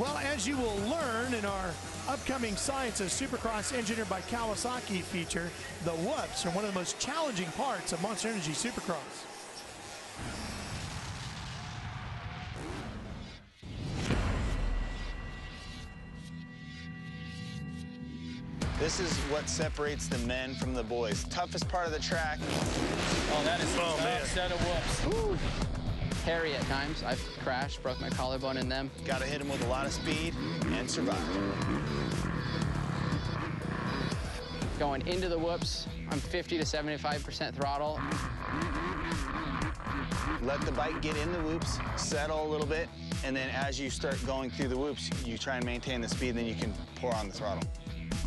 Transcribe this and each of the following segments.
Well, as you will learn in our upcoming Science of Supercross engineered by Kawasaki feature, the whoops are one of the most challenging parts of Monster Energy Supercross. This is what separates the men from the boys. Toughest part of the track. Oh, that is a tough set of whoops. Ooh. Hairy at times. I've crashed, broke my collarbone in them. Got to hit them with a lot of speed and survive. Going into the whoops, I'm 50 to 75% throttle. Let the bike get in the whoops, settle a little bit, and then as you start going through the whoops, you try and maintain the speed, then you can pour on the throttle.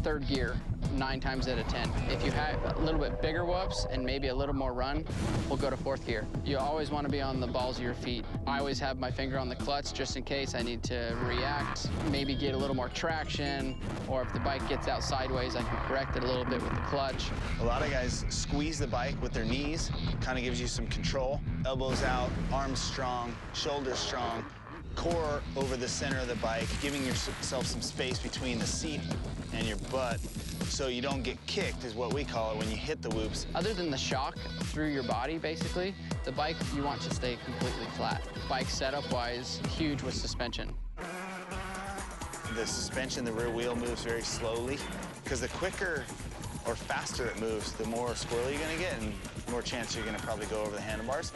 Third gear, 9 times out of 10. If you have a little bit bigger whoops and maybe a little more run, we'll go to fourth gear. You always want to be on the balls of your feet. I always have my finger on the clutch just in case I need to react, maybe get a little more traction, or if the bike gets out sideways, I can correct it a little bit with the clutch. A lot of guys squeeze the bike with their knees, kind of gives you some control. Elbows out, arms strong, shoulders strong, core over the center of the bike, giving yourself some space between the seat and your butt so you don't get kicked, is what we call it when you hit the whoops. Other than the shock through your body, basically, the bike, you want to stay completely flat. Bike setup-wise, huge with suspension. The suspension, the rear wheel moves very slowly, because the quicker or faster it moves, the more squirrely you're gonna get and more chance you're gonna probably go over the handlebars.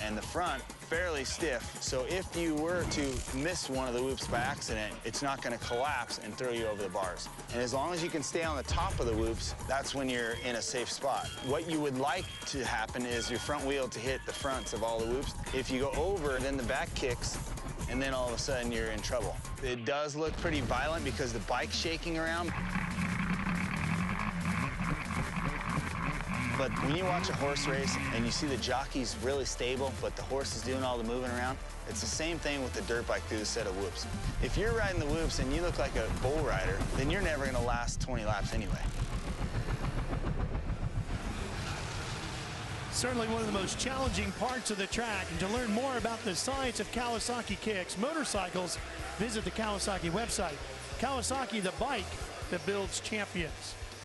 And the front, fairly stiff, so if you were to miss one of the whoops by accident, it's not gonna collapse and throw you over the bars. And as long as you can stay on the top of the whoops, that's when you're in a safe spot. What you would like to happen is your front wheel to hit the fronts of all the whoops. If you go over, then the back kicks, and then all of a sudden you're in trouble. It does look pretty violent because the bike's shaking around. But when you watch a horse race and you see the jockey's really stable, but the horse is doing all the moving around, it's the same thing with the dirt bike through the set of whoops. If you're riding the whoops and you look like a bull rider, then you're never gonna last 20 laps anyway. Certainly one of the most challenging parts of the track. And to learn more about the science of Kawasaki kicks, motorcycles, visit the Kawasaki website. Kawasaki, the bike that builds champions.